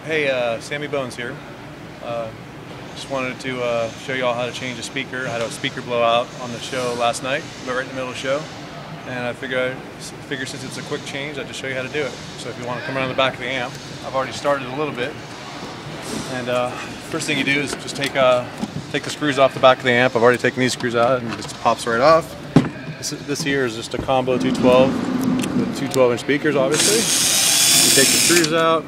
Hey, Sammy Bones here. Just wanted to show you all how to change a speaker. I had a speaker blowout on the show last night, right in the middle of the show. And I figure since it's a quick change, I'd just show you how to do it. So if you want to come around the back of the amp, I've already started a little bit. And first thing you do is just take the screws off the back of the amp. I've already taken these screws out and it just pops right off. This here is just a combo 212 with two 12-inch speakers, obviously. You take the screws out,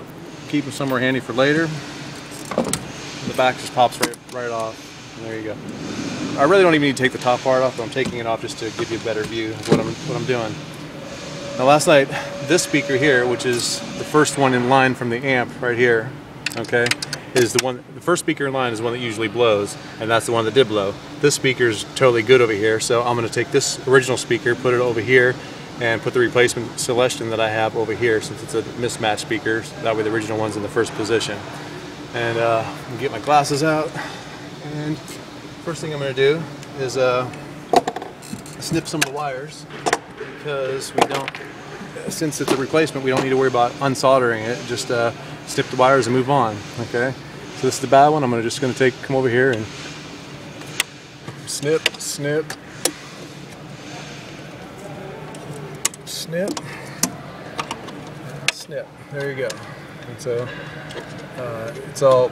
keep them somewhere handy for later. The back just pops right off. And there you go. I really don't even need to take the top part off, but I'm taking it off just to give you a better view of what I'm doing. Now last night, this speaker here, which is the first one in line from the amp right here, okay, is the first speaker in line is the one that usually blows, and that's the one that did blow. This speaker is totally good over here, so I'm going to take this original speaker, put it over here, and put the replacement Celestion that I have over here, since it's a mismatched speaker. So that way the original one's in the first position. And I'm get my glasses out, and first thing I'm going to do is snip some of the wires, because since it's a replacement, we don't need to worry about unsoldering it. Just snip the wires and move on. Okay, so this is the bad one. I'm just going to come over here and snip, snip, snip, snip. There you go. And so it's all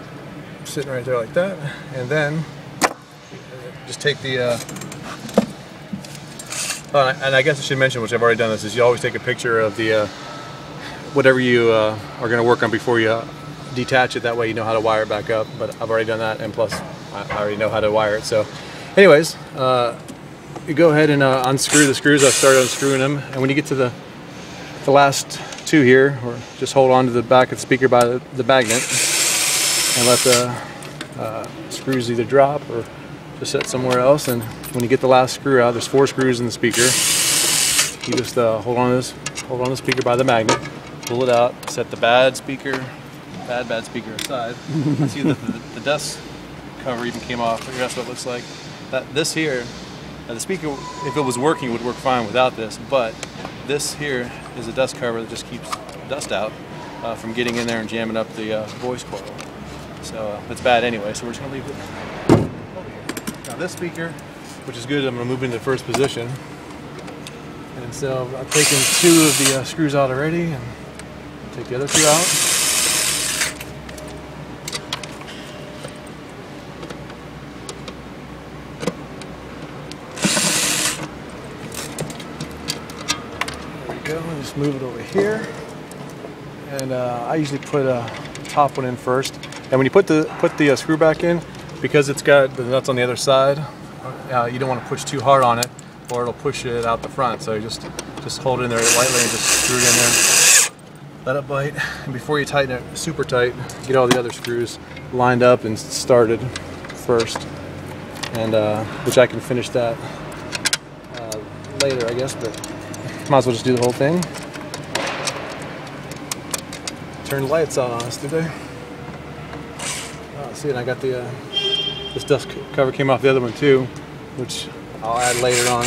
sitting right there like that, and then just take the and I guess I should mention, which I've already done this, is you always take a picture of the whatever you are going to work on before you detach it. That way you know how to wire it back up. But I've already done that, and plus I already know how to wire it. So anyways, you go ahead and unscrew the screws. I've started unscrewing them, and when you get to the last two here, or just hold on to the back of the speaker by the magnet and let the screws either drop or just set somewhere else. And when you get the last screw out, there's 4 screws in the speaker. You just hold on to the speaker by the magnet, pull it out, set the bad speaker aside. I see that the dust cover even came off. That's what it looks like. This here, the speaker, if it was working, would work fine without this, but this here is a dust cover that just keeps dust out from getting in there and jamming up the voice coil. So it's bad anyway, so we're just going to leave it over here. Now this speaker, which is good, I'm going to move into first position. And so I've taken 2 of the screws out already, and take the other 2 out. Go and just move it over here, and I usually put a top one in first. And when you put the screw back in, because it's got the nuts on the other side, you don't want to push too hard on it, or it'll push it out the front. So you just hold it in there lightly and just screw it in there. Let it bite, and before you tighten it super tight, get all the other screws lined up and started first, and which I can finish that later, I guess, but might as well just do the whole thing. Turn the lights on us, did they? See, and I got this dust cover came off the other one too, which I'll add later on.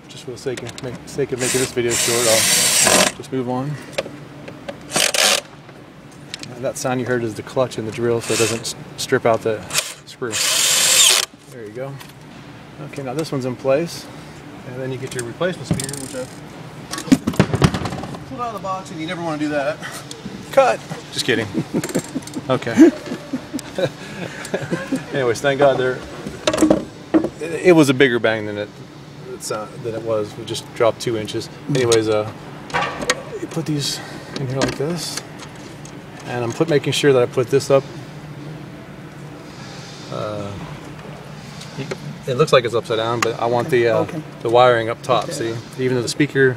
Just for the sake of making this video short, I'll just move on. And that sound you heard is the clutch in the drill, so it doesn't strip out the screw. There you go. Okay, now this one's in place. And then you get your replacement speaker, which I pulled out of the box, and you never want to do that. Cut! Just kidding. Okay. Anyways, thank God it was a bigger bang than it was. We just dropped 2 inches. Anyways, you put these in here like this, and I'm making sure that I put this up. It looks like it's upside down, but I want the wiring up top. See, even though the speaker,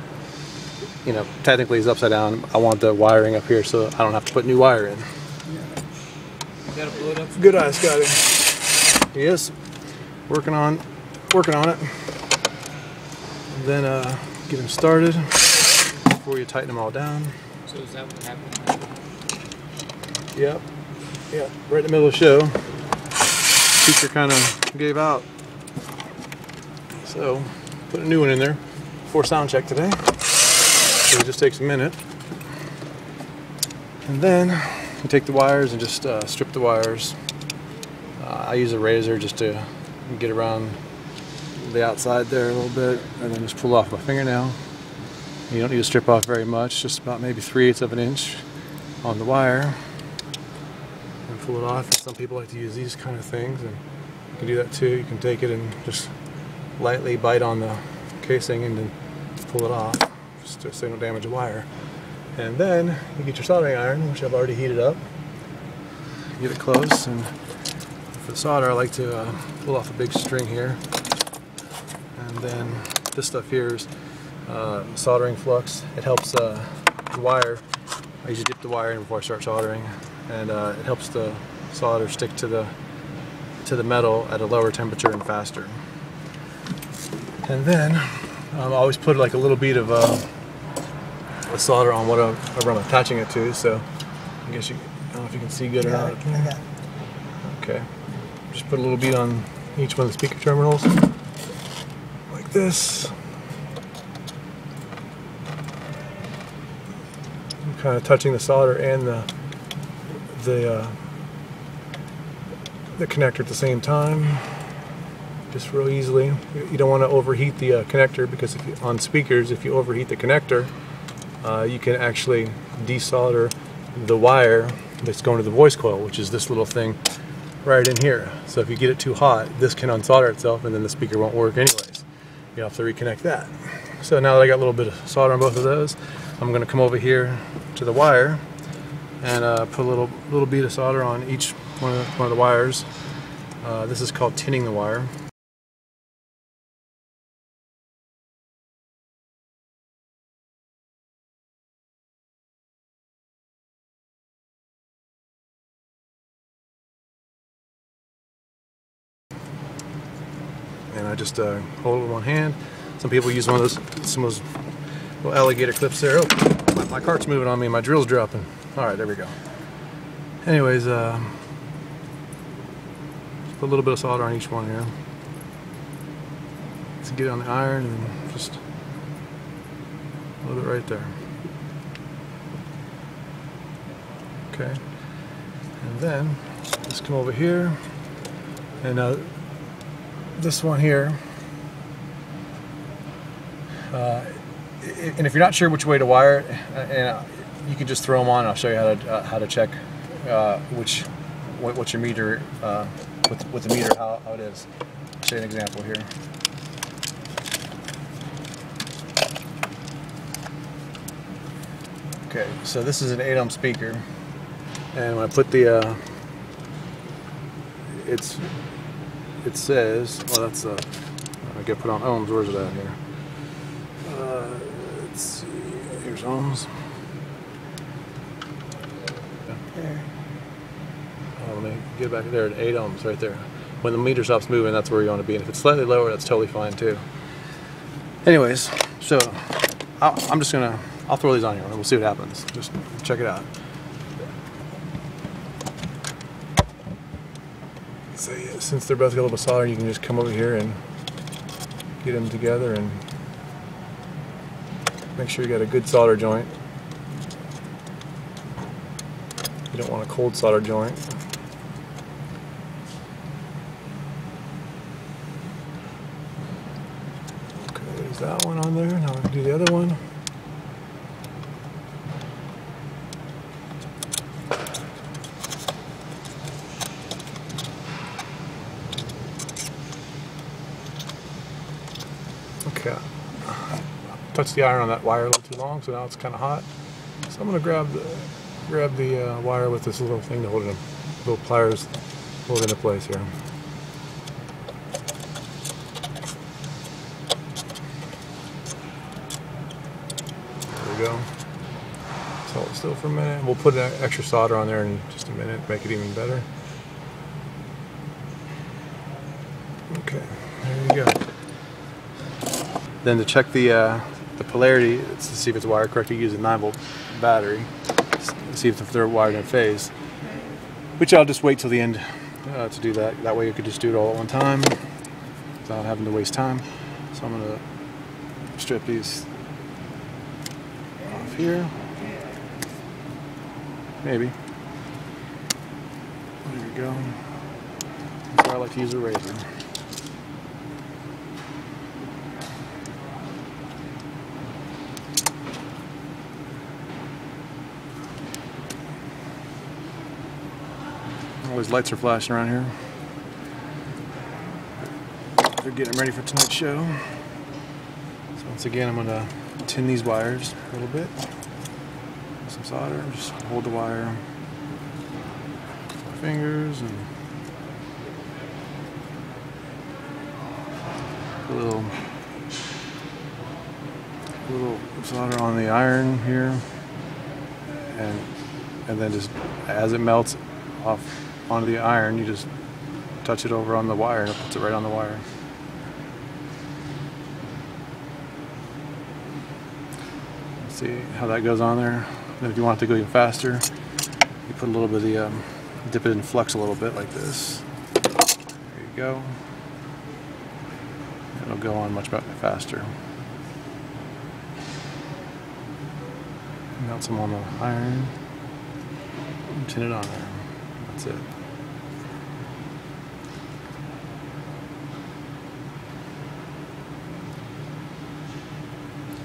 technically is upside down, I want the wiring up here, so I don't have to put new wire in. You gotta blow it up. Good eye, Scotty. He is working on it. And then get him started before you tighten them all down. So is that what happened? Yep. Right in the middle of the show, speaker kind of gave out. So put a new one in there for sound check today. So it just takes a minute. And then can take the wires and just strip the wires. I use a razor just to get around the outside there a little bit, and then just pull off my fingernail. You don't need to strip off very much, just about maybe 3/8 of an inch on the wire, and pull it off. And some people like to use these kind of things, and you can do that too. You can take it and just lightly bite on the casing and then pull it off, just so you don't damage the wire. And then you get your soldering iron, which I've already heated up. Get it close, and for the solder I like to pull off a big string here. And then this stuff here is soldering flux. It helps the wire. I usually dip the wire in before I start soldering, and it helps the solder stick to the metal at a lower temperature and faster. And then I always put like a little bead of solder on whatever I'm attaching it to. So I guess I don't know if you can see good or not. Okay, just put a little bead on each one of the speaker terminals. This. I'm kind of touching the solder and the connector at the same time, just real easily. You don't want to overheat the connector, because on speakers, if you overheat the connector, you can actually desolder the wire that's going to the voice coil, which is this little thing right in here. So if you get it too hot, this can unsolder itself, and then the speaker won't work anyways. You have to reconnect that. So now that I got a little bit of solder on both of those, I'm going to come over here to the wire and put a little bead of solder on each one of the wires. This is called tinning the wire. And I just hold it with one hand. Some people use some of those little alligator clips there. Oh, my cart's moving on me. My drill's dropping. All right, there we go. Anyways, just put a little bit of solder on each one here. Let's get it on the iron, and just a little bit right there. Okay. And then just come over here, and this one here, and if you're not sure which way to wire it, and you can just throw them on. I'll show you how to check what's your meter with the meter, how it is. I'll show you an example here. Okay, so this is an 8-ohm speaker, and when I put the it says, well, that's I get put on ohms. Where's it at here? Let's see. Here's ohms. There. Let me get back there at 8 ohms right there. When the meter stops moving, that's where you want to be. And if it's slightly lower, that's totally fine too. Anyways, so I'll throw these on here and we'll see what happens. Just check it out. So yeah, since they're both got a little solder, you can just come over here and get them together and make sure you got a good solder joint. You don't want a cold solder joint. Okay, there's that one on there. Now we'll do the other one. Okay, touched the iron on that wire a little too long, so now it's kind of hot. So I'm going to grab the wire with this little thing to hold it in, little pliers hold it into place here. There we go. So hold still for a minute. We'll put an extra solder on there in just a minute, make it even better. Okay, there you go. Then to check the polarity, to see if it's wired correctly, use a 9-volt battery. See if they're wired in phase. Which I'll just wait till the end to do that. That way you could just do it all at one time without having to waste time. So I'm going to strip these off here. Maybe. There we go. That's why I like to use a razor. All these lights are flashing around here. They're getting ready for tonight's show. So once again, I'm going to tin these wires a little bit. Some solder, just hold the wire with my fingers and put a little solder on the iron here, and then just as it melts off onto the iron, you just touch it over on the wire and it puts it right on the wire. See how that goes on there. Then if you want it to go even faster, you put a little bit of the, dip it in flux a little bit like this. There you go. It'll go on much faster. Melt some on the iron and tin it on there. That's it.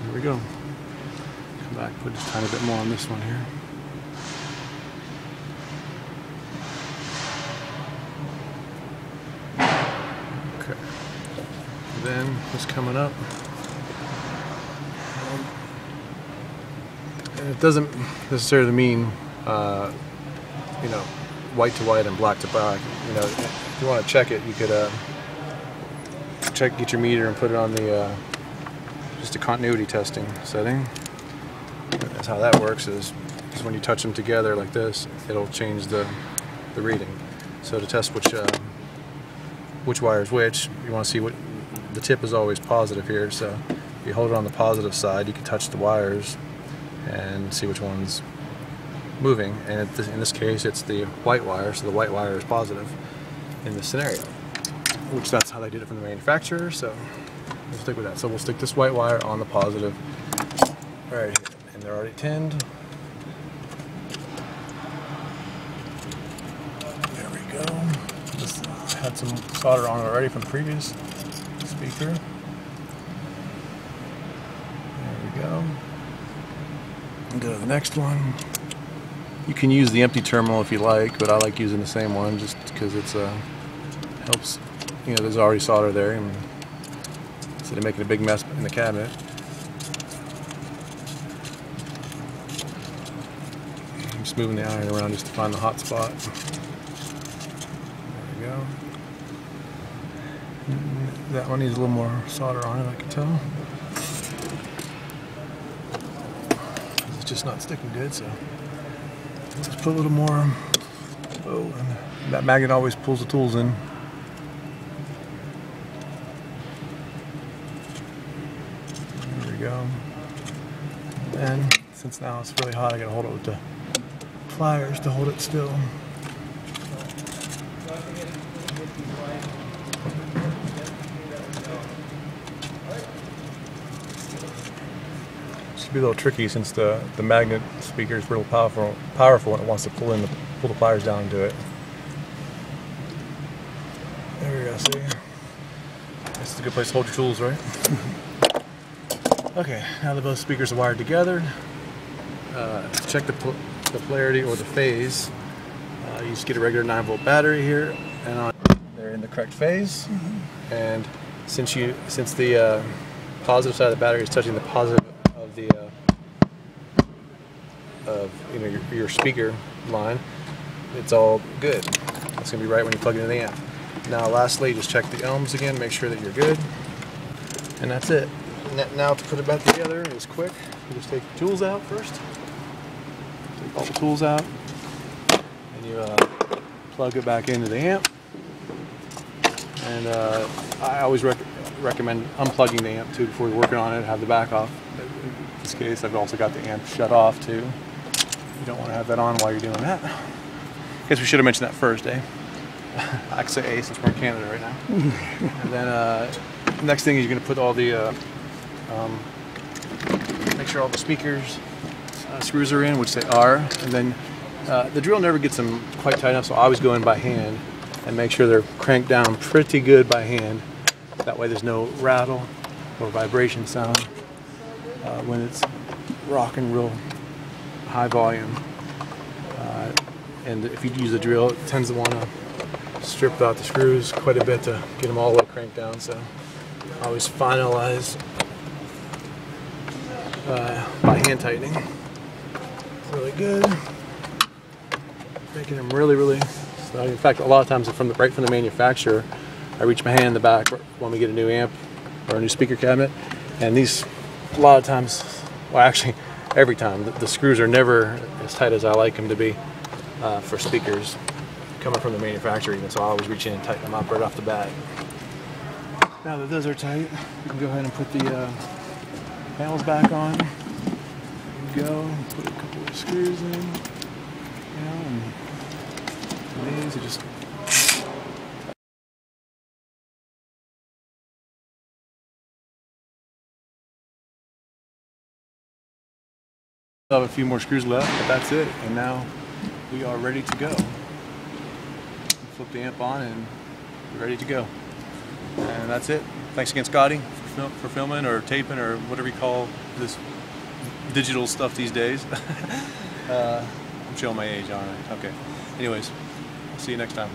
There we go. Come back, put just a tiny bit more on this one here. Okay. And then what's coming up? And it doesn't necessarily mean, you know, white to white and black to black. You know, if you want to check it, you could get your meter and put it on the just a continuity testing setting. That's how that works. Is when you touch them together like this, it'll change the reading. So to test which wire is which, you want to see what the tip is always positive here. So if you hold it on the positive side, you can touch the wires and see which one's moving. And in this case, it's the white wire, so the white wire is positive in this scenario, which that's how they did it from the manufacturer. So we'll stick with that. So we'll stick this white wire on the positive right here, and they're already tinned. There we go. Just had some solder on already from the previous speaker. There we go. And go to the next one. You can use the empty terminal if you like, but I like using the same one just because it's helps. You know, there's already solder there, and instead of making a big mess in the cabinet. I'm just moving the iron around just to find the hot spot. There we go. That one needs a little more solder on it, I can tell. It's just not sticking good, so let's put a little more. Oh, and that magnet always pulls the tools in. There we go. And since now it's really hot, I gotta hold it with the pliers to hold it still. Be a little tricky since the magnet speaker is real powerful when it wants to pull the pliers down into it. There we go. See, this is a good place to hold your tools, right? Okay, now that both speakers are wired together, check the polarity or the phase. You just get a regular 9-volt battery here, and they're in the correct phase. And since the positive side of the battery is touching the positive of your speaker line, it's all good. It's gonna be right when you plug it into the amp. Now lastly, just check the ohms again, make sure that you're good, and that's it. Now to put it back together is quick. You just take the tools out first, take all the tools out, and you plug it back into the amp. And I always recommend unplugging the amp too before you're working on it. Have the back off. In this case, I've also got the amp shut off too. You don't want to have that on while you're doing that. Guess we should have mentioned that first, eh? I could say A since we're in Canada right now. And then next thing is you're going to put all the, make sure all the speakers screws are in, which they are, and then The drill never gets them quite tight enough, so I always go in by hand and make sure they're cranked down pretty good by hand. That way there's no rattle or vibration sound when it's rocking real high volume. And if you use a drill, it tends to want to strip out the screws quite a bit to get them all the way cranked down. So I always finalize by hand tightening. Really good. Making them really snug. In fact, a lot of times right from the manufacturer, I reach my hand in the back when we get a new amp or a new speaker cabinet, and these, a lot of times, well actually every time, the screws are never as tight as I like them to be for speakers coming from the manufacturer even, so I always reach in and tighten them up right off the bat. Now that those are tight, we can go ahead and put the panels back on. There we go, put a couple of screws in, and these are just I have a few more screws left, but that's it, and now we are ready to go. Flip the amp on and we're ready to go. And that's it. Thanks again, Scotty, for filming or taping or whatever you call this digital stuff these days. I'm showing my age, aren't I? Okay. Anyways, see you next time.